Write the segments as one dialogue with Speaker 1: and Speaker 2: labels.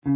Speaker 1: Toute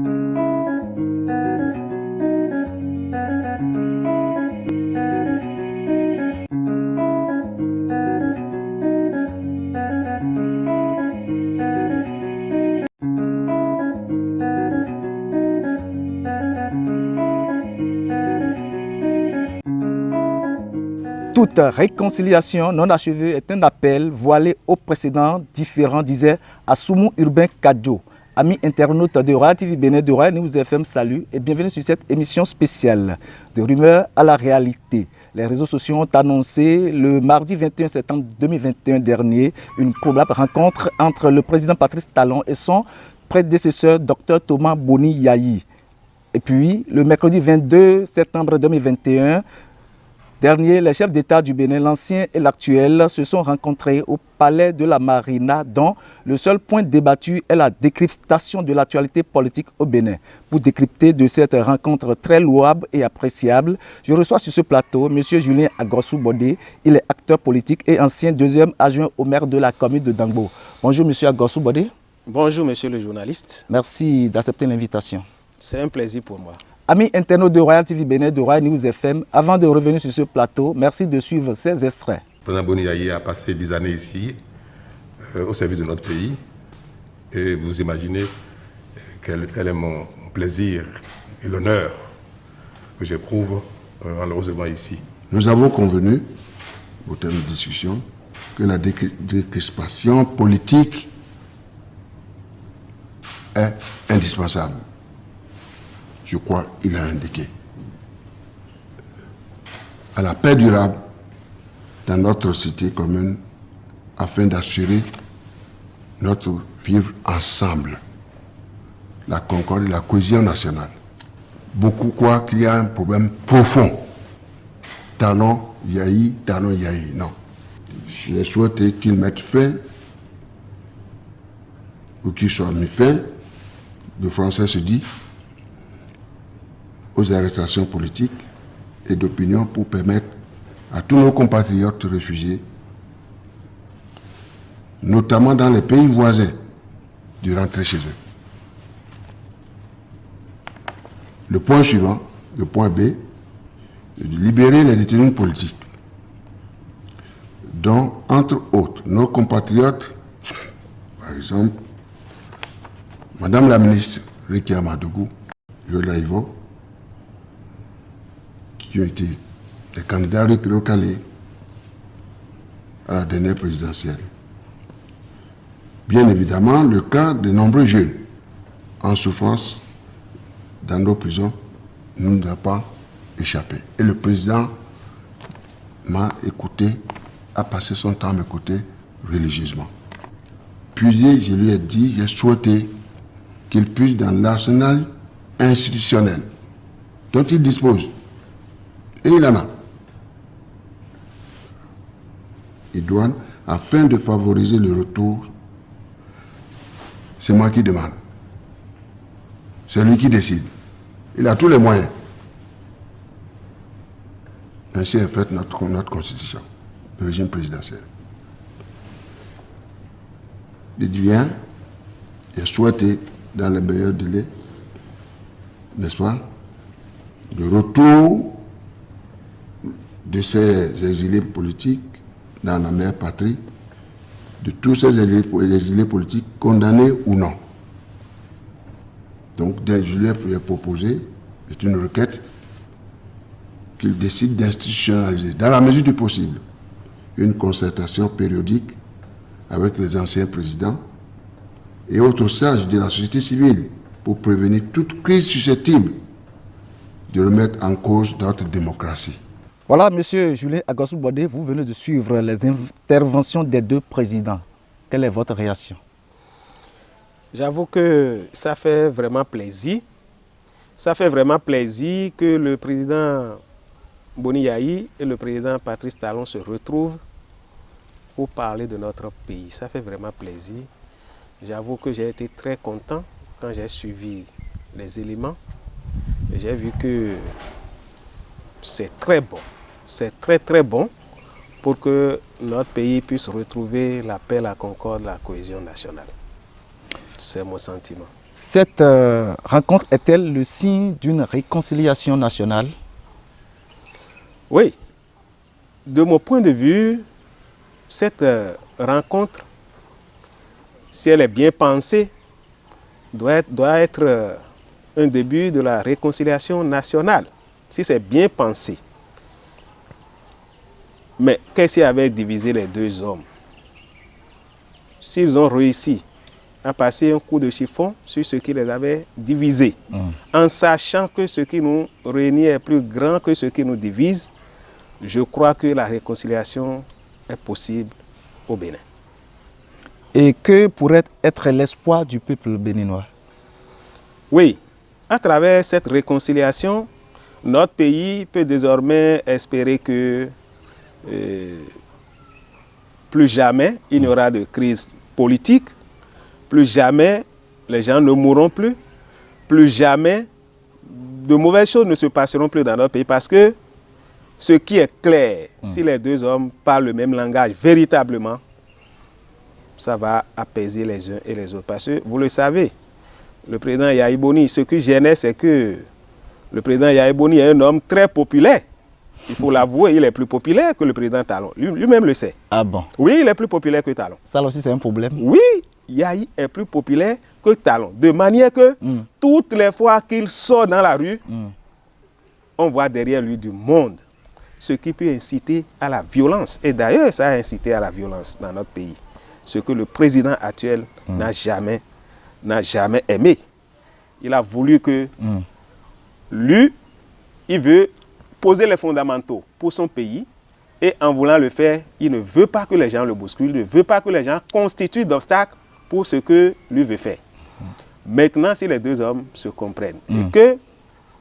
Speaker 1: réconciliation non achevée est un appel voilé au précédent différent, disait Assoumou Urbain Kadjo. Amis internautes de Royal TV Bénin, de Royal News FM, salut et bienvenue sur cette émission spéciale de rumeurs à la réalité. Les réseaux sociaux ont annoncé le mardi 21 septembre 2021 dernier une probable rencontre entre le président Patrice Talon et son prédécesseur Dr Thomas Boni Yayi. Et puis le mercredi 22 septembre 2021, dernier, les chefs d'État du Bénin, l'ancien et l'actuel, se sont rencontrés au palais de la Marina, dont le seul point débattu est la décryptation de l'actualité politique au Bénin. Pour décrypter de cette rencontre très louable et appréciable, je reçois sur ce plateau M. Julien Agossou Bodé. Il est acteur politique et ancien deuxième adjoint au maire de la commune de Dangbo. Bonjour M. Agossou Bodé.
Speaker 2: Bonjour monsieur le journaliste.
Speaker 1: Merci d'accepter l'invitation.
Speaker 2: C'est un plaisir pour moi.
Speaker 1: Amis internautes de Royal TV Bénin, de Royal News FM, avant de revenir sur ce plateau, merci de suivre ces extraits.
Speaker 3: Le président Boni Yayi a passé 10 années ici, au service de notre pays. Et vous imaginez quel est mon plaisir et l'honneur que j'éprouve en le recevant ici.
Speaker 4: Nous avons convenu, au terme de discussion, que la décrispation politique est indispensable. Je crois qu'il a indiqué. À la paix durable dans notre cité commune afin d'assurer notre vivre ensemble, la concorde et la cohésion nationale. Beaucoup croient qu'il y a un problème profond. Talon Yayi. Non. J'ai souhaité qu'il mette fin, ou qu'il soit mis fin, le français se dit, aux arrestations politiques et d'opinion pour permettre à tous nos compatriotes réfugiés, notamment dans les pays voisins, de rentrer chez eux. Le point suivant, le point B, est de libérer les détenus politiques, dont, entre autres, nos compatriotes, par exemple, Madame la ministre Rekia Madougou, Joël Ivo, qui ont été des candidats recalés à la dernière présidentielle. Bien évidemment, le cas de nombreux jeunes en souffrance dans nos prisons ne nous a pas échappé. Et le président m'a écouté, a passé son temps à m'écouter religieusement. Puis je lui ai dit, j'ai souhaité qu'il puisse dans l'arsenal institutionnel dont il dispose, et il en a, et douane, afin de favoriser le retour. C'est moi qui demande. C'est lui qui décide. Il a tous les moyens. Ainsi est faite notre constitution, le régime présidentiel. Il vient, il a souhaité, dans les meilleurs délais, n'est-ce pas, le retour de ces exilés politiques dans la mère patrie, de tous ces exilés politiques condamnés ou non. Donc, je lui ai proposé, c'est une requête, qu'il décide d'institutionnaliser, dans la mesure du possible, une concertation périodique avec les anciens présidents et autres sages de la société civile pour prévenir toute crise susceptible de remettre en cause notre démocratie.
Speaker 1: Voilà, M. Julien Agossou Bodé, vous venez de suivre les interventions des deux présidents. Quelle est votre réaction?
Speaker 2: J'avoue que ça fait vraiment plaisir. Ça fait vraiment plaisir que le président Boni Yayi et le président Patrice Talon se retrouvent pour parler de notre pays. Ça fait vraiment plaisir. J'avoue que j'ai été très content quand j'ai suivi les éléments. Et j'ai vu que c'est très bon. C'est très très bon pour que notre pays puisse retrouver la paix, la concorde, la cohésion nationale. C'est mon sentiment.
Speaker 1: Cette rencontre est-elle le signe d'une réconciliation nationale?
Speaker 2: Oui. De mon point de vue, cette rencontre, si elle est bien pensée, doit être un début de la réconciliation nationale, si c'est bien pensé. Mais qu'est-ce qui avait divisé les deux hommes? S'ils ont réussi à passer un coup de chiffon sur ce qui les avait divisés, en sachant que ce qui nous réunit est plus grand que ce qui nous divise, je crois que la réconciliation est possible au Bénin.
Speaker 1: Et que pourrait être l'espoir du peuple béninois?
Speaker 2: Oui, à travers cette réconciliation, notre pays peut désormais espérer que plus jamais il n'y aura de crise politique, plus jamais les gens ne mourront plus, plus jamais de mauvaises choses ne se passeront plus dans notre pays, parce que ce qui est clair, si les deux hommes parlent le même langage véritablement, ça va apaiser les uns et les autres. Parce que vous le savez, le président Yahi Boni, ce qui gênait, c'est que le président Yahi Boni est un homme très populaire. Il faut l'avouer, il est plus populaire que le président Talon. Lui-même le sait.
Speaker 1: Ah bon?
Speaker 2: Oui, il est plus populaire que Talon.
Speaker 1: Ça aussi, c'est un problème?
Speaker 2: Oui, Yahi est plus populaire que Talon. De manière que toutes les fois qu'il sort dans la rue, on voit derrière lui du monde. Ce qui peut inciter à la violence. Et d'ailleurs, ça a incité à la violence dans notre pays. Ce que le président actuel n'a jamais aimé. Il a voulu que lui, il veut poser les fondamentaux pour son pays, et en voulant le faire, il ne veut pas que les gens le bousculent, il ne veut pas que les gens constituent d'obstacles pour ce que lui veut faire. Maintenant, si les deux hommes se comprennent et que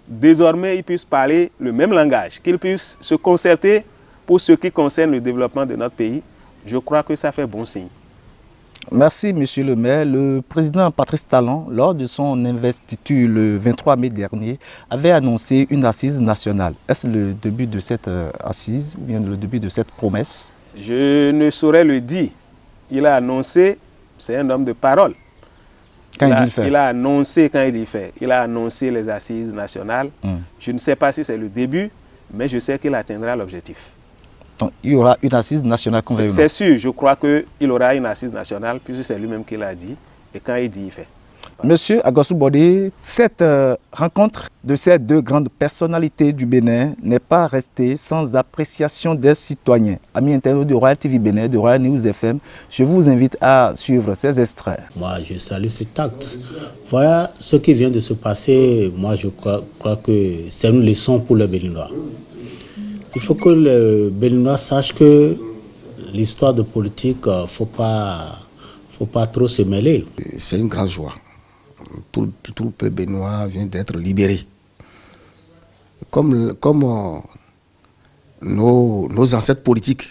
Speaker 2: désormais ils puissent parler le même langage, qu'ils puissent se concerter pour ce qui concerne le développement de notre pays, je crois que ça fait bon signe.
Speaker 1: Merci, monsieur le maire. Le président Patrice Talon, lors de son investiture le 23 mai dernier, avait annoncé une assise nationale. Est-ce le début de cette assise ou bien le début de cette promesse?
Speaker 2: Je ne saurais le dire. Il a annoncé, c'est un homme de parole. Il a annoncé quand il dit fait. Il a annoncé les assises nationales. Je ne sais pas si c'est le début, mais je sais qu'il atteindra l'objectif.
Speaker 1: Donc, il y aura une assise nationale.
Speaker 2: C'est sûr, je crois qu'il aura une assise nationale, puisque c'est lui-même qui l'a dit. Et quand il dit, il fait. Voilà.
Speaker 1: Monsieur Agassou Bodé, cette rencontre de ces deux grandes personnalités du Bénin n'est pas restée sans appréciation des citoyens. Amis internautes de Royal TV Bénin, de Royal News FM, je vous invite à suivre ces extraits.
Speaker 5: Moi, je salue cet acte. Voilà ce qui vient de se passer. Moi, je crois que c'est une leçon pour les Béninois. Il faut que les Béninois sachent que l'histoire de politique, faut pas trop se mêler.
Speaker 6: C'est une grande joie. Tout le peuple béninois vient d'être libéré. Comme nos ancêtres politiques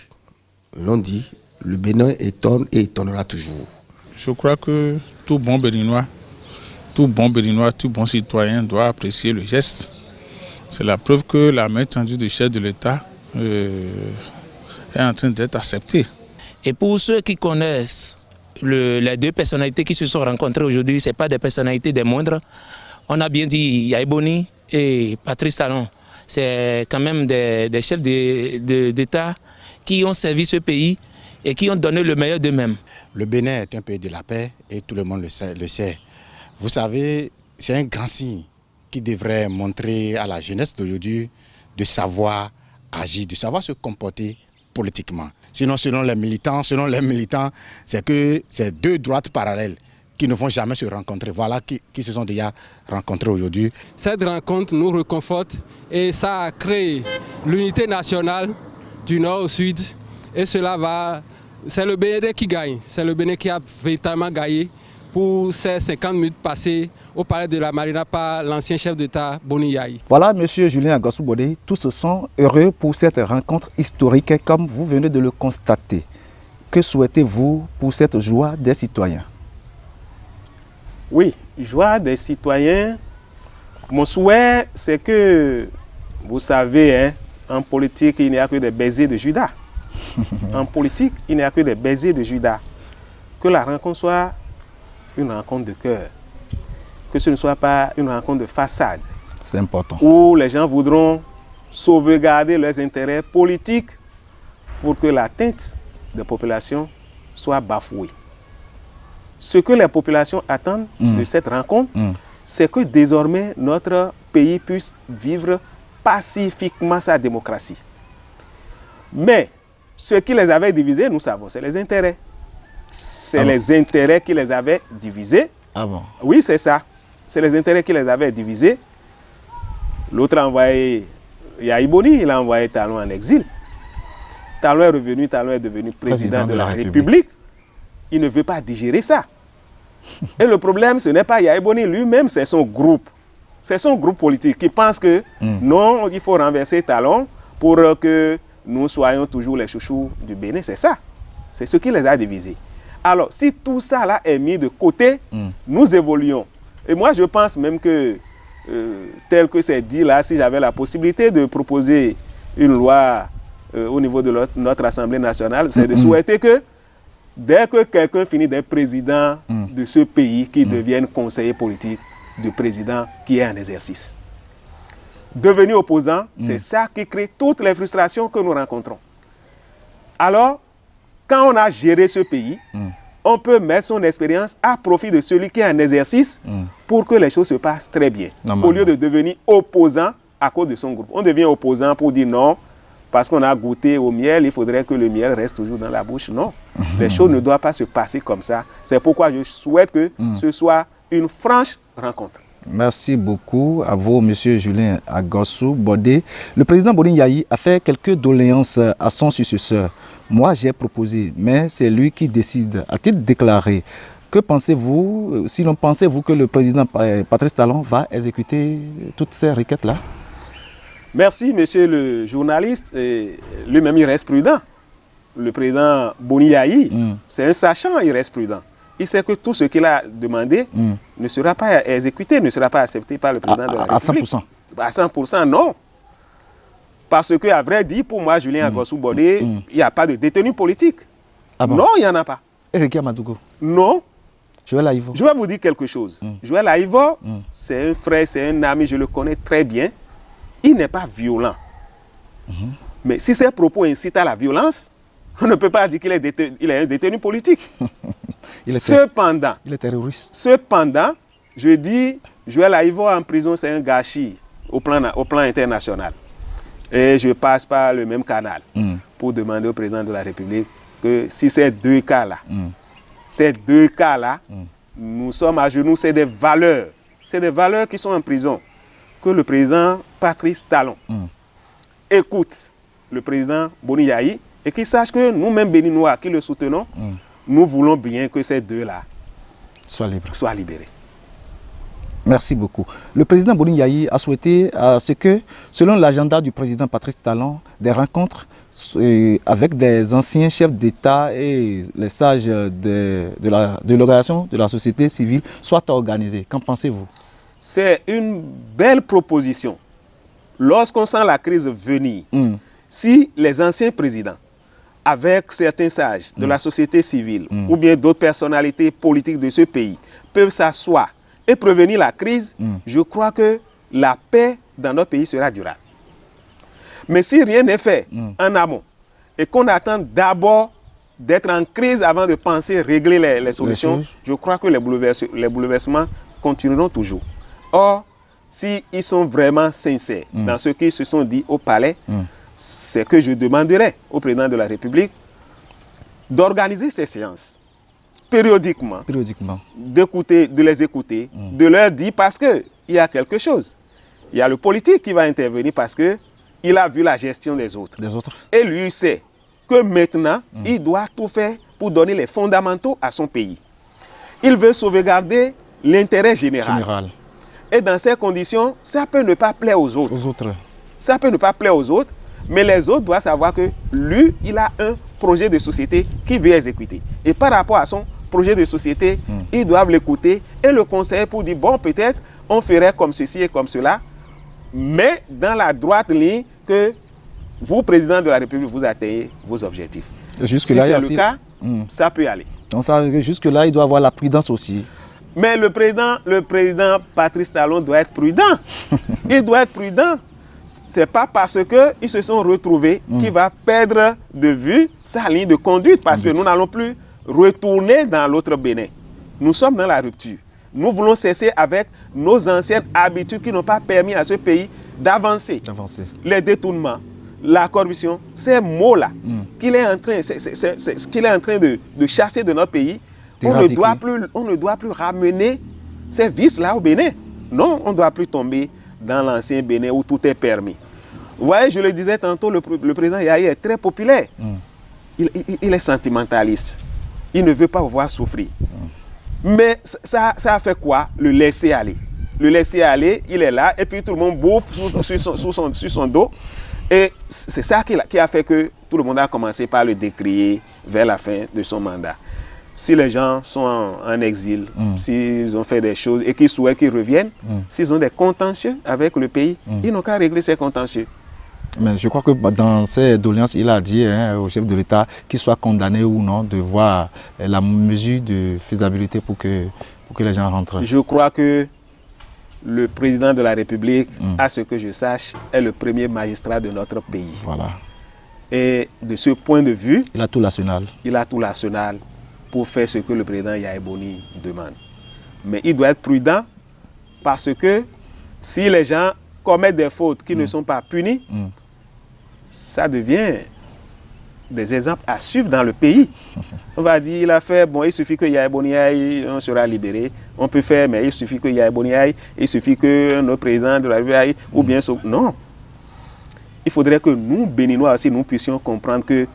Speaker 6: l'ont dit, le Bénin étonne et étonnera toujours.
Speaker 7: Je crois que tout bon Béninois, tout bon citoyen doit apprécier le geste. C'est la preuve que la main tendue du chef de l'État est en train d'être acceptée.
Speaker 8: Et pour ceux qui connaissent les deux personnalités qui se sont rencontrées aujourd'hui, ce n'est pas des personnalités des moindres. On a bien dit Yahi Boni et Patrice Talon. C'est quand même des chefs d'État qui ont servi ce pays et qui ont donné le meilleur d'eux-mêmes.
Speaker 9: Le Bénin est un pays de la paix et tout le monde le sait. Vous savez, c'est un grand signe qui devrait montrer à la jeunesse d'aujourd'hui de savoir agir, de savoir se comporter politiquement. Sinon, selon les militants, c'est que c'est deux droites parallèles qui ne vont jamais se rencontrer. Voilà qui se sont déjà rencontrés aujourd'hui.
Speaker 10: Cette rencontre nous réconforte et ça a créé l'unité nationale du nord au sud. Et c'est le Bénin qui gagne, c'est le Bénin qui a véritablement gagné pour ces 50 minutes passées au palais de la Marina par l'ancien chef d'État Boni Yahi.
Speaker 1: Voilà, monsieur Julien Agassou Bodé, tous sont heureux pour cette rencontre historique comme vous venez de le constater. Que souhaitez-vous pour cette joie des citoyens?
Speaker 2: Oui, joie des citoyens. Mon souhait, c'est que, vous savez, en politique, il n'y a que des baisers de Judas. En politique, il n'y a que des baisers de Judas. Que la rencontre soit une rencontre de cœur. que ce ne soit pas une rencontre de façade.
Speaker 1: C'est important.
Speaker 2: Où les gens voudront sauvegarder leurs intérêts politiques pour que l'atteinte des populations soit bafouée. Ce que les populations attendent de cette rencontre, c'est que désormais notre pays puisse vivre pacifiquement sa démocratie. Mais ce qui les avait divisés, nous savons, c'est les intérêts. C'est les intérêts qui les avaient divisés.
Speaker 1: Ah bon?
Speaker 2: Oui, c'est ça. C'est les intérêts qui les avaient divisés. L'autre a envoyé Yaïboni, il a envoyé Talon en exil. Talon est revenu, Talon est devenu président de la République. Il ne veut pas digérer ça. Et le problème, ce n'est pas Yaïboni lui-même, c'est son groupe. C'est son groupe politique qui pense que non, il faut renverser Talon pour que nous soyons toujours les chouchous du Bénin. C'est ça. C'est ce qui les a divisés. Alors, si tout ça là est mis de côté, nous évoluons. Et moi, je pense même que, tel que c'est dit là, si j'avais la possibilité de proposer une loi au niveau de notre Assemblée nationale, c'est de souhaiter que, dès que quelqu'un finit d'être président de ce pays, qu'il devienne conseiller politique du président qui est en exercice. Devenir opposant, c'est ça qui crée toutes les frustrations que nous rencontrons. Alors, quand on a géré ce pays, on peut mettre son expérience à profit de celui qui est en exercice pour que les choses se passent très bien. Au lieu de devenir opposant à cause de son groupe. On devient opposant pour dire non, parce qu'on a goûté au miel, il faudrait que le miel reste toujours dans la bouche. Non, les choses ne doivent pas se passer comme ça. C'est pourquoi je souhaite que ce soit une franche rencontre.
Speaker 1: Merci beaucoup à vous, M. Julien Agossou Bodé. Le président Boni Yayi a fait quelques doléances à son successeur. Moi, j'ai proposé, mais c'est lui qui décide. A-t-il déclaré? Que pensez-vous, sinon pensez-vous que le président Patrice Talon va exécuter toutes ces requêtes-là?
Speaker 2: Merci, monsieur le journaliste. Lui-même, il reste prudent. Le président Boni Yayi, c'est un sachant, il reste prudent. Il sait que tout ce qu'il a demandé ne sera pas exécuté, ne sera pas accepté par le président de la République.
Speaker 1: À 100%?
Speaker 2: À 100%, non. Parce que, à vrai dire, pour moi, Julien Agossou Bodé, il n'y a pas de détenu politique.
Speaker 1: Ah bon?
Speaker 2: Non, il n'y en a pas.
Speaker 1: Et Ricky Amadougou?
Speaker 2: Non.
Speaker 1: Joël Aïvo?
Speaker 2: Je vais vous dire quelque chose. Joël Aïvo, c'est un frère, c'est un ami, je le connais très bien. Il n'est pas violent. Mais si ses propos incitent à la violence, on ne peut pas dire qu'il est un détenu politique. Cependant,
Speaker 1: il est terroriste.
Speaker 2: Cependant, je dis, Joël Aïvo en prison, c'est un gâchis au plan international. Et je passe par le même canal pour demander au président de la République que si ces deux cas-là, nous sommes à genoux, c'est des valeurs qui sont en prison, que le président Patrice Talon écoute le président Boni Yayi et qu'il sache que nous-mêmes Béninois qui le soutenons, nous voulons bien que ces deux-là soient libérés.
Speaker 1: Merci beaucoup. Le président Boni Yayi a souhaité ce que, selon l'agenda du président Patrice Talon, des rencontres avec des anciens chefs d'État et les sages de l'organisation de la société civile soient organisées. Qu'en pensez-vous?
Speaker 2: C'est une belle proposition. Lorsqu'on sent la crise venir, si les anciens présidents, avec certains sages de la société civile ou bien d'autres personnalités politiques de ce pays, peuvent s'asseoir et prévenir la crise, je crois que la paix dans notre pays sera durable. Mais si rien n'est fait en amont et qu'on attend d'abord d'être en crise avant de penser régler les solutions, je crois que les bouleversements continueront toujours. Or, s'ils sont vraiment sincères dans ce qu'ils se sont dit au palais, c'est que je demanderai au président de la République d'organiser ces séances périodiquement, de les écouter, de leur dire, parce qu'il y a quelque chose. Il y a le politique qui va intervenir parce qu'il a vu la gestion des autres. Et lui sait que maintenant, il doit tout faire pour donner les fondamentaux à son pays. Il veut sauvegarder l'intérêt général. Et dans ces conditions, ça peut ne pas plaire aux autres. Ça peut ne pas plaire aux autres, mais les autres doivent savoir que lui, il a un projet de société qu'il veut exécuter. Et par rapport à son projet de société, ils doivent l'écouter et le conseiller pour dire, bon, peut-être on ferait comme ceci et comme cela, mais dans la droite ligne que vous, président de la République, vous atteignez vos objectifs. Si c'est le cas, ça peut aller.
Speaker 1: Donc jusque-là, il doit avoir la prudence aussi.
Speaker 2: Mais le président Patrice Talon doit être prudent. Il doit être prudent. Ce n'est pas parce qu'ils se sont retrouvés qu'il va perdre de vue sa ligne de conduite, parce que nous n'allons plus retourner dans l'autre Bénin. Nous sommes dans la rupture. Nous voulons cesser avec nos anciennes habitudes qui n'ont pas permis à ce pays d'avancer. Les détournements, la corruption, ces mots-là qu'il est en train, qu'il est en train de chasser de notre pays, on ne doit plus ramener ces vices-là au Bénin. Non, on ne doit plus tomber dans l'ancien Bénin où tout est permis. Vous voyez, je le disais tantôt, le président Yahi est très populaire. Il est sentimentaliste. Il ne veut pas voir souffrir. Mais ça a fait quoi? Le laisser aller. Le laisser aller, il est là, et puis tout le monde bouffe sur son dos. Et c'est ça qui a fait que tout le monde a commencé par le décrier vers la fin de son mandat. Si les gens sont en exil, s'ils ont fait des choses et qu'ils souhaitent qu'ils reviennent, s'ils ont des contentieux avec le pays, ils n'ont qu'à régler ces contentieux.
Speaker 1: Mais je crois que dans ses doléances, il a dit au chef de l'État qu'il soit condamné ou non de voir la mesure de faisabilité pour que les gens rentrent.
Speaker 2: Je crois que le président de la République, à ce que je sache, est le premier magistrat de notre pays.
Speaker 1: Voilà.
Speaker 2: Et de ce point de vue,
Speaker 1: il a tout l'arsenal.
Speaker 2: Il a tout l'arsenal pour faire ce que le président Yahi Boni demande. Mais il doit être prudent parce que si les gens commettent des fautes qui ne sont pas punies, ça devient des exemples à suivre dans le pays. On va dire, il a fait, bon, il suffit que Yahi Boni aille, on sera libéré. On peut faire, mais il suffit que Yahi Boni aille, il suffit que notre président de la République aille, ou bien... Non. Il faudrait que nous, Béninois aussi, nous puissions comprendre que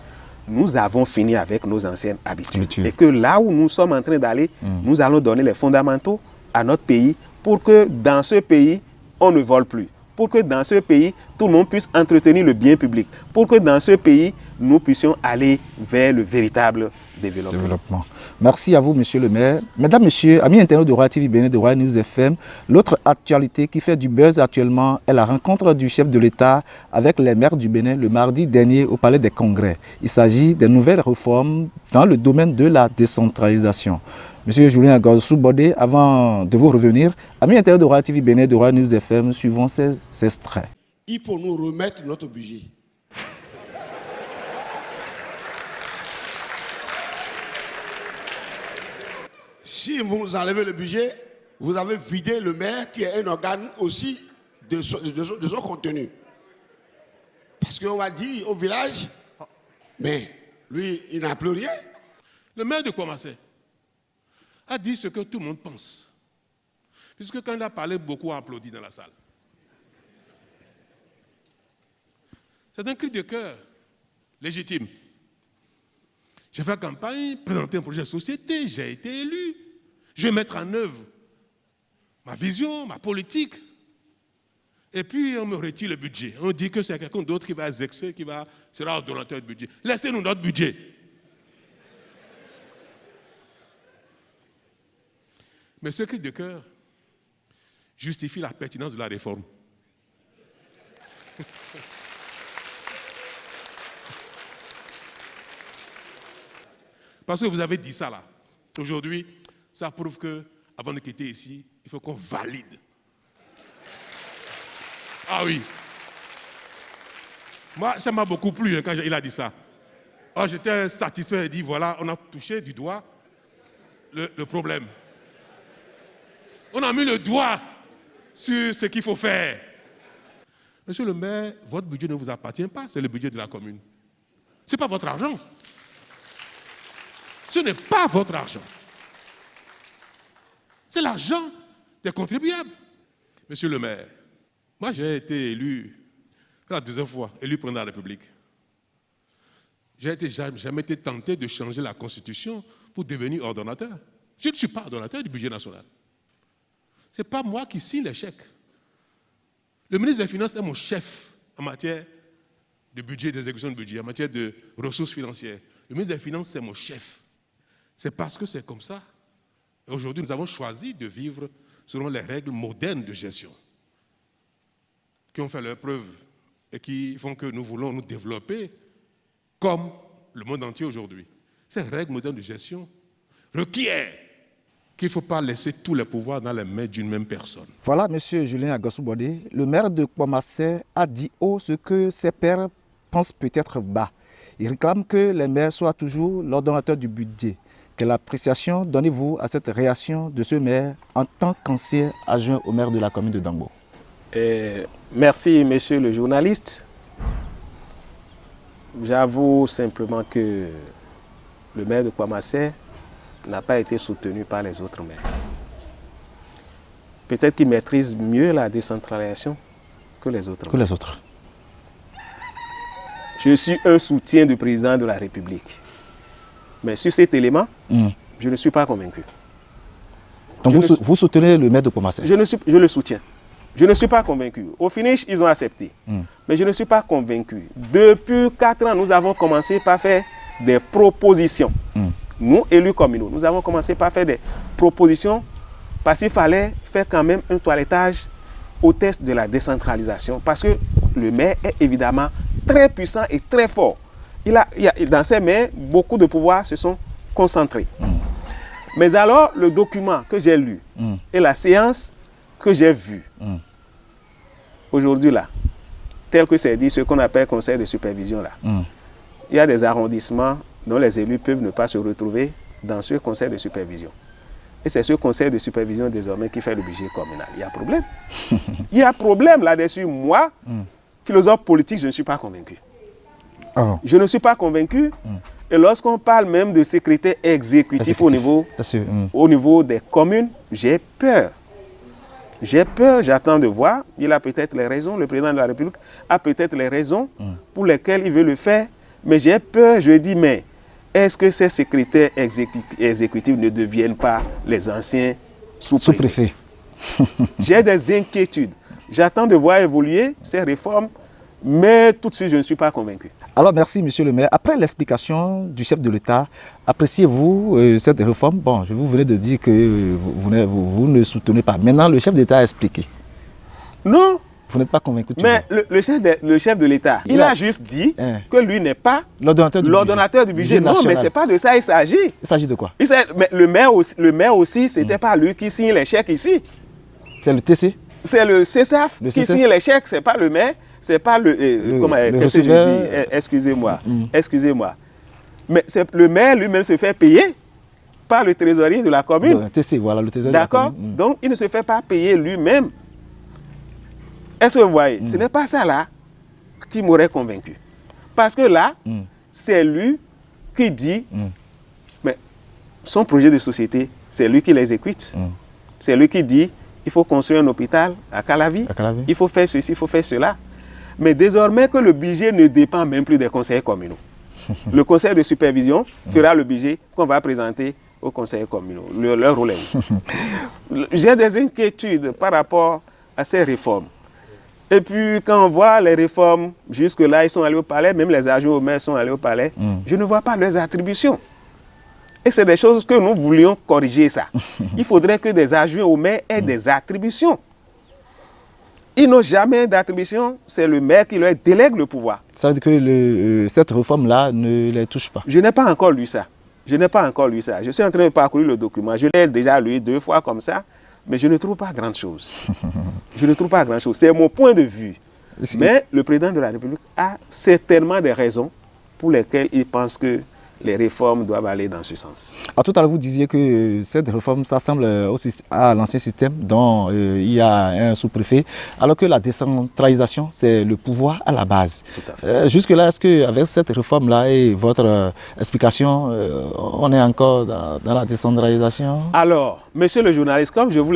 Speaker 2: nous avons fini avec nos anciennes habitudes. Et que là où nous sommes en train d'aller, nous allons donner les fondamentaux à notre pays pour que dans ce pays, on ne vole plus. Pour que dans ce pays, tout le monde puisse entretenir le bien public. Pour que dans ce pays, nous puissions aller vers le véritable développement.
Speaker 1: Merci à vous, monsieur le maire. Mesdames, messieurs, amis internautes de Royal TV Bénin, de Royal News FM, l'autre actualité qui fait du buzz actuellement est la rencontre du chef de l'État avec les maires du Bénin le mardi dernier au Palais des Congrès. Il s'agit des nouvelles réformes dans le domaine de la décentralisation. Monsieur Julien Gansou-Bodé, avant de vous revenir, amis internautes de Royal TV Bénin, de Royal News FM, suivons ces extraits.
Speaker 11: Il faut nous remettre notre budget. Si vous enlevez le budget, vous avez vidé le maire qui est un organe aussi de son contenu. Parce qu'on va dire au village, mais lui, il n'a plus rien.
Speaker 12: Le maire de Kouamassé a dit ce que tout le monde pense. Puisque quand il a parlé, beaucoup ont applaudi dans la salle. C'est un cri de cœur légitime. J'ai fait campagne, présenté un projet de société, j'ai été élu. Je vais mettre en œuvre ma vision, ma politique. Et puis on me retire le budget. On dit que c'est quelqu'un d'autre qui va exercer, qui sera ordonnateur du budget. Laissez-nous notre budget. Mais ce cri de cœur justifie la pertinence de la réforme. Parce que vous avez dit ça là. Aujourd'hui, ça prouve que, avant de quitter ici, il faut qu'on valide. Ah oui. Moi, ça m'a beaucoup plu quand il a dit ça. Oh, j'étais satisfait et dit, voilà, on a touché du doigt le problème. On a mis le doigt sur ce qu'il faut faire. Monsieur le maire, votre budget ne vous appartient pas, c'est le budget de la commune. Ce n'est pas votre argent. Ce n'est pas votre argent. C'est l'argent des contribuables. Monsieur le maire, moi j'ai été élu, la deuxième fois, élu président de la République. J'ai jamais été tenté de changer la Constitution pour devenir ordonnateur. Je ne suis pas ordonnateur du budget national. Ce n'est pas moi qui signe les chèques. Le ministre des Finances est mon chef en matière de budget, d'exécution de budget, en matière de ressources financières. Le ministre des Finances, c'est mon chef. C'est parce que c'est comme ça. Aujourd'hui, nous avons choisi de vivre selon les règles modernes de gestion qui ont fait leur preuve et qui font que nous voulons nous développer comme le monde entier aujourd'hui. Ces règles modernes de gestion requièrent qu'il ne faut pas laisser tous les pouvoirs dans les mains d'une même personne.
Speaker 1: Voilà, M. Julien Agassou-Baldé, le maire de Kouamassé a dit haut ce que ses pairs pensent peut-être bas. Il réclame que les maires soient toujours l'ordonnateur du budget. Quelle appréciation donnez-vous à cette réaction de ce maire en tant qu'ancien adjoint au maire de la commune de Dangbo?
Speaker 2: Merci, monsieur le journaliste. J'avoue simplement que le maire de Kouamassé n'a pas été soutenu par les autres maires. Peut-être qu'il maîtrise mieux la décentralisation que les autres.
Speaker 1: Que les autres.
Speaker 2: Je suis un soutien du président de la République. Mais sur cet élément, je ne suis pas convaincu.
Speaker 1: Donc vous soutenez le maire de Kouamassé?
Speaker 2: Je le soutiens. Je ne suis pas convaincu. Au finish, ils ont accepté. Mais je ne suis pas convaincu. Depuis 4 ans, nous avons commencé par faire des propositions. Nous, élus communaux, nous avons commencé par faire des propositions parce qu'il fallait faire quand même un toilettage au test de la décentralisation. Parce que le maire est évidemment très puissant et très fort. Dans ses mains, beaucoup de pouvoirs se sont concentrés. Mais alors, le document que j'ai lu et la séance que j'ai vue, aujourd'hui là, tel que c'est dit, ce qu'on appelle conseil de supervision là, il y a des arrondissements dont les élus peuvent ne pas se retrouver dans ce conseil de supervision. Et c'est ce conseil de supervision désormais qui fait le budget communal. Il y a problème. Il y a problème là-dessus. Moi, philosophe politique, je ne suis pas convaincu. Je ne suis pas convaincu. Et lorsqu'on parle même de secrétaire exécutif au niveau des communes, j'ai peur. J'ai peur, j'attends de voir. Il a peut-être les raisons, le président de la République a peut-être les raisons pour lesquelles il veut le faire. Mais j'ai peur, je dis, mais est-ce que ces secrétaires exécutifs ne deviennent pas les anciens sous-préfets? J'ai des inquiétudes. J'attends de voir évoluer ces réformes, mais tout de suite, je ne suis pas convaincu.
Speaker 1: Alors, merci, monsieur le maire. Après l'explication du chef de l'État, appréciez-vous cette réforme? Bon, vous venez de dire que vous ne soutenez pas. Maintenant, le chef d'État a expliqué.
Speaker 2: Non.
Speaker 1: Vous n'êtes pas convaincu?
Speaker 2: Mais le chef de l'État, il a juste dit que lui n'est pas l'ordonnateur du budget. Non, mais ce n'est pas de ça il s'agit.
Speaker 1: Il s'agit de quoi?
Speaker 2: Mais le maire aussi, ce n'était pas lui qui signe les chèques ici.
Speaker 1: C'est le TC?
Speaker 2: C'est le CSAF qui signe les chèques, ce n'est pas le maire, ce n'est pas qu'est-ce que je dis? Excusez-moi. Excusez-moi. Mais le maire lui-même se fait payer par le trésorier de la commune.
Speaker 1: Le TC, voilà, le trésorier de la commune.
Speaker 2: D'accord? Donc, il ne se fait pas payer lui-même. Est-ce que vous voyez? Ce n'est pas ça là qui m'aurait convaincu. Parce que là, c'est lui qui dit, mais son projet de société, c'est lui qui l'exécute. C'est lui qui dit, il faut construire un hôpital à Calavi, il faut faire ceci, il faut faire cela. Mais désormais que le budget ne dépend même plus des conseils communaux. Le conseil de supervision fera le budget qu'on va présenter aux conseils communaux. Leur rôle est. J'ai des inquiétudes par rapport à ces réformes. Et puis, quand on voit les réformes, jusque-là, ils sont allés au palais, même les adjoints au maire sont allés au palais, je ne vois pas leurs attributions. Et c'est des choses que nous voulions corriger ça. Il faudrait que des adjoints au maire aient des attributions. Ils n'ont jamais d'attribution, c'est le maire qui leur délègue le pouvoir.
Speaker 1: Ça veut dire que cette réforme-là ne les touche pas?
Speaker 2: Je n'ai pas encore lu ça. Je n'ai pas encore lu ça. Je suis en train de parcourir le document. Je l'ai déjà lu 2 fois comme ça. Mais je ne trouve pas grand-chose. Je ne trouve pas grand-chose. C'est mon point de vue. Mais le président de la République a certainement des raisons pour lesquelles il pense que les réformes doivent aller dans ce sens.
Speaker 1: Tout à l'heure, vous disiez que cette réforme, ça semble à l'ancien système dont il y a un sous-préfet, alors que la décentralisation, c'est le pouvoir à la base.
Speaker 2: Tout à fait.
Speaker 1: Jusque-là, est-ce qu'avec cette réforme-là et votre explication, on est encore dans la décentralisation?
Speaker 2: Alors, monsieur le journaliste, comme je vous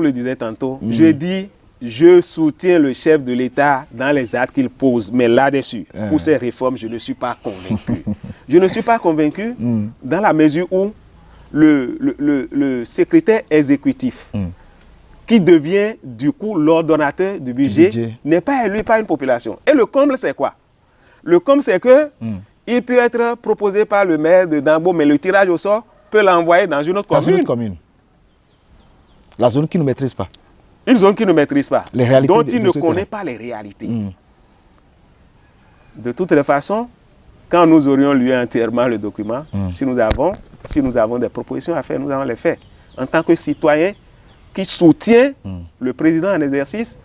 Speaker 2: le disais tantôt, je dis, je soutiens le chef de l'État dans les actes qu'il pose, mais là-dessus, pour ces réformes, je ne suis pas convaincu. Je ne suis pas convaincu dans la mesure où le secrétaire exécutif, qui devient du coup l'ordonnateur du budget, n'est pas élu par une population. Et le comble, c'est quoi? Le comble, c'est que il peut être proposé par le maire de Dangbo, mais le tirage au sort peut l'envoyer dans une autre commune.
Speaker 1: Dans une autre commune. La zone qui ne maîtrise pas.
Speaker 2: Une zone qui ne maîtrise pas,
Speaker 1: les réalités
Speaker 2: dont il ne connaît pas les réalités. De toutes les façons, quand nous aurions lu entièrement le document, si nous avons des propositions à faire, nous allons les faire. en tant que citoyen qui soutient le président en exercice,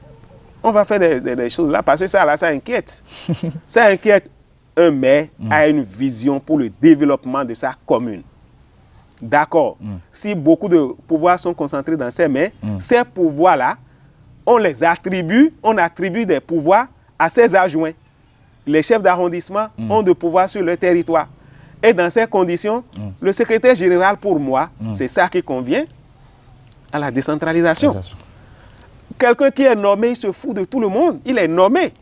Speaker 2: on va faire des choses là, parce que ça inquiète. Ça inquiète un maire a une vision pour le développement de sa commune. D'accord. Si beaucoup de pouvoirs sont concentrés dans ses mains, ces pouvoirs-là, on les attribue, on attribue des pouvoirs à ses adjoints. Les chefs d'arrondissement ont de pouvoir sur le territoire. Et dans ces conditions, le secrétaire général, pour moi, c'est ça qui convient à la décentralisation. Quelqu'un qui est nommé, il se fout de tout le monde. Il est nommé.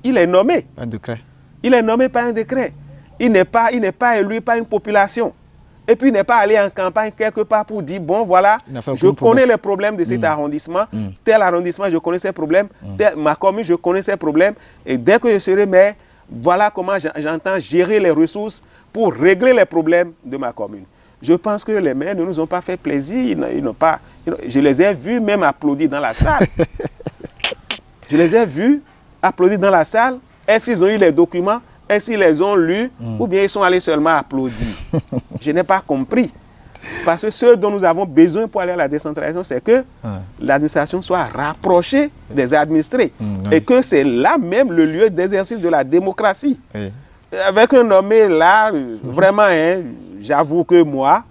Speaker 2: Il est nommé.
Speaker 1: Un décret.
Speaker 2: Il est nommé par un décret. Il n'est pas élu par une population. Et puis il n'est pas allé en campagne quelque part pour dire, bon voilà, je connais les problèmes de cet arrondissement, tel arrondissement, je connais ses problèmes, ma commune, je connais ses problèmes, et dès que je serai maire, voilà comment j'entends gérer les ressources pour régler les problèmes de ma commune. Je pense que les maires ne nous ont pas fait plaisir, je les ai vus même applaudir dans la salle. Je les ai vus applaudir dans la salle. Est-ce qu'ils ont eu les documents? Est-ce qu'ils les ont lus? Ou bien ils sont allés seulement applaudir? Je n'ai pas compris. Parce que ce dont nous avons besoin pour aller à la décentralisation, c'est que l'administration soit rapprochée des administrés. Et que c'est là même le lieu d'exercice de la démocratie. Avec un nommé là, vraiment, j'avoue que moi,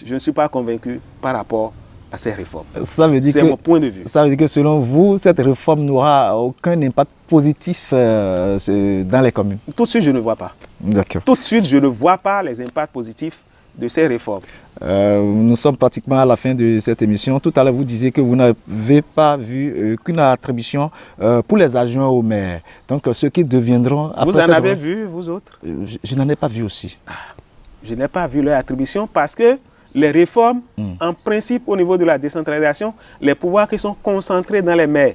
Speaker 2: je ne suis pas convaincu par rapport à ces réformes. C'est mon point de vue.
Speaker 1: Ça veut dire que selon vous, cette réforme n'aura aucun impact positif dans les communes?
Speaker 2: Tout de suite, je ne vois pas.
Speaker 1: D'accord.
Speaker 2: Tout de suite, je ne vois pas les impacts positifs de ces réformes.
Speaker 1: Nous sommes pratiquement à la fin de cette émission. Tout à l'heure, vous disiez que vous n'avez pas vu qu'une attribution pour les adjoints au maire. Donc, ceux qui deviendront...
Speaker 2: Vous en avez vu, vous autres?
Speaker 1: Je n'en ai pas vu aussi.
Speaker 2: Je n'ai pas vu leur attribution parce que les réformes, en principe, au niveau de la décentralisation, les pouvoirs qui sont concentrés dans les maires.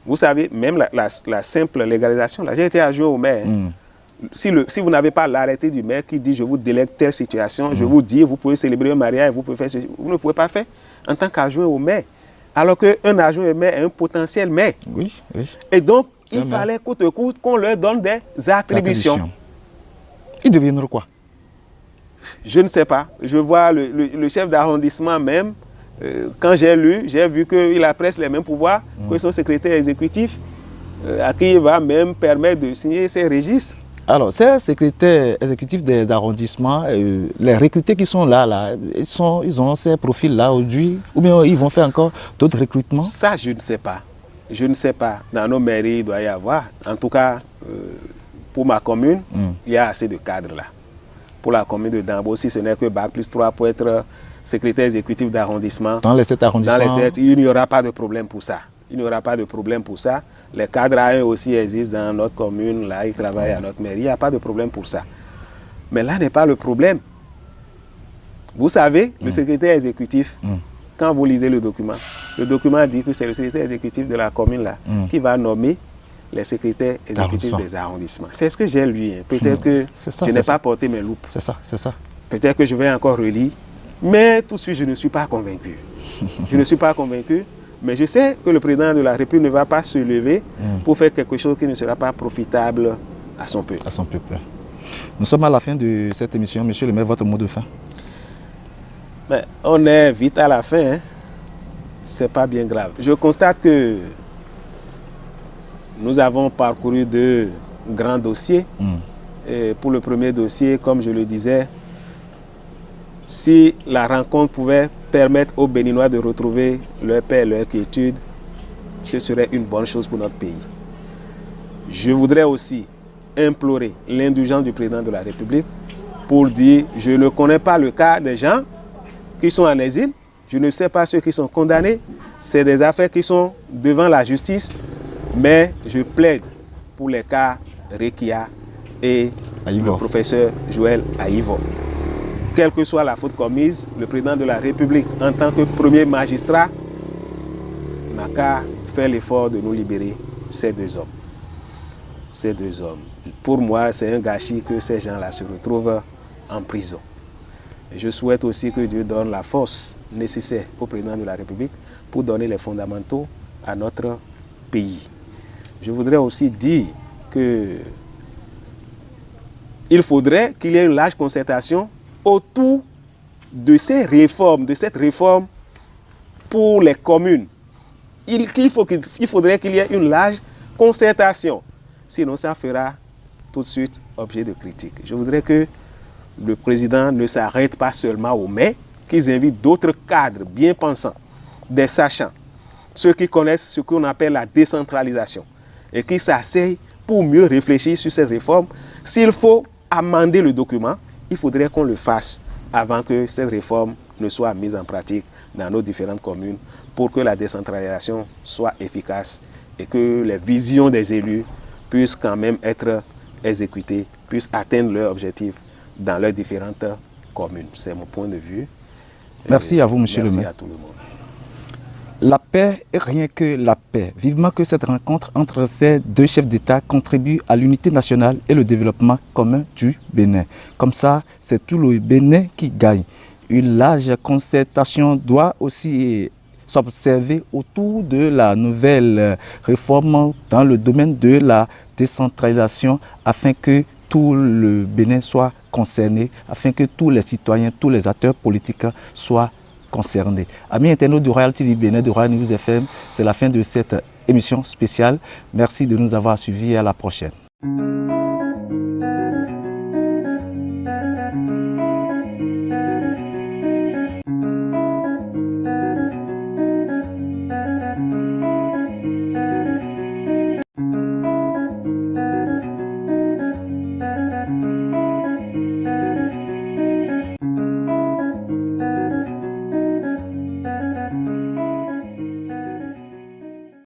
Speaker 2: Vous savez, même la simple légalisation, là, j'ai été adjoint au maire. Si vous n'avez pas l'arrêté du maire qui dit je vous délègue telle situation, je vous dis vous pouvez célébrer un mariage, vous pouvez faire ceci, vous ne pouvez pas faire en tant qu'adjoint au maire. Alors qu'un adjoint au maire est un potentiel maire.
Speaker 1: Oui, oui.
Speaker 2: Et donc, il fallait coûte que coûte qu'on leur donne des attributions.
Speaker 1: Ils deviendront quoi?
Speaker 2: Je ne sais pas. Je vois le chef d'arrondissement même, quand j'ai lu, j'ai vu qu'il a presque les mêmes pouvoirs que son secrétaire exécutif, à qui il va même permettre de signer ses registres.
Speaker 1: Alors, ces secrétaires exécutifs des arrondissements, les recrutés qui sont là ils ont ces profils-là aujourd'hui, ou bien ils vont faire encore d'autres recrutements?
Speaker 2: Ça, je ne sais pas. Je ne sais pas. Dans nos mairies, il doit y avoir. En tout cas, pour ma commune, il y a assez de cadres là. Pour la commune de Dambo, si ce n'est que Bac plus 3 pour être secrétaire exécutif d'arrondissement.
Speaker 1: Dans les 7 arrondissements?
Speaker 2: Dans les 7, il n'y aura pas de problème pour ça. Il n'y aura pas de problème pour ça. Les cadres A1 aussi existent dans notre commune, là, ils travaillent à notre mairie, il n'y a pas de problème pour ça. Mais là n'est pas le problème. Vous savez, le secrétaire exécutif, quand vous lisez le document dit que c'est le secrétaire exécutif de la commune là qui va nommer les secrétaires exécutifs des arrondissements. C'est ce que j'ai lu. Peut-être que je n'ai pas porté mes loupes.
Speaker 1: C'est ça, c'est ça.
Speaker 2: Peut-être que je vais encore relire. Mais tout de suite, je ne suis pas convaincu. Je ne suis pas convaincu. Mais je sais que le président de la République ne va pas se lever pour faire quelque chose qui ne sera pas profitable à son peuple.
Speaker 1: À son peuple. Nous sommes à la fin de cette émission. Monsieur le maire, votre mot de fin?
Speaker 2: Mais on est vite à la fin. C'est pas bien grave. Je constate que nous avons parcouru de grands dossiers. Et pour le premier dossier, comme je le disais, si la rencontre pouvait permettre aux Béninois de retrouver leur paix et leur quiétude, ce serait une bonne chose pour notre pays. Je voudrais aussi implorer l'indulgence du président de la République pour dire, je ne connais pas le cas des gens qui sont en exil, je ne sais pas ceux qui sont condamnés, c'est des affaires qui sont devant la justice, mais je plaide pour les cas Rekia et le professeur Joël Aïvo. Quelle que soit la faute commise, le président de la République, en tant que premier magistrat, n'a qu'à faire l'effort de nous libérer ces deux hommes. Ces deux hommes. Pour moi, c'est un gâchis que ces gens-là se retrouvent en prison. Et je souhaite aussi que Dieu donne la force nécessaire au président de la République pour donner les fondamentaux à notre pays. Je voudrais aussi dire qu'il faudrait qu'il y ait une large concertation autour de ces réformes, de cette réforme pour les communes. Il faudrait qu'il y ait une large concertation. Sinon, ça fera tout de suite objet de critique. Je voudrais que le président ne s'arrête pas seulement aux maires, qu'ils invitent d'autres cadres bien pensants, des sachants, ceux qui connaissent ce qu'on appelle la décentralisation, et qui s'asseyent pour mieux réfléchir sur cette réforme. S'il faut amender le document, il faudrait qu'on le fasse avant que cette réforme ne soit mise en pratique dans nos différentes communes pour que la décentralisation soit efficace et que les visions des élus puissent quand même être exécutées, puissent atteindre leurs objectifs dans leurs différentes communes. C'est mon point de vue.
Speaker 1: Merci à vous, monsieur le maire.
Speaker 2: Merci à tout le monde.
Speaker 1: La paix et rien que la paix. Vivement que cette rencontre entre ces deux chefs d'État contribue à l'unité nationale et le développement commun du Bénin. Comme ça, c'est tout le Bénin qui gagne. Une large concertation doit aussi s'observer autour de la nouvelle réforme dans le domaine de la décentralisation afin que tout le Bénin soit concerné, afin que tous les citoyens, tous les acteurs politiques soient concernés. Amis internautes de Royal TV Bénin, de Royal News FM, c'est la fin de cette émission spéciale. Merci de nous avoir suivis et à la prochaine.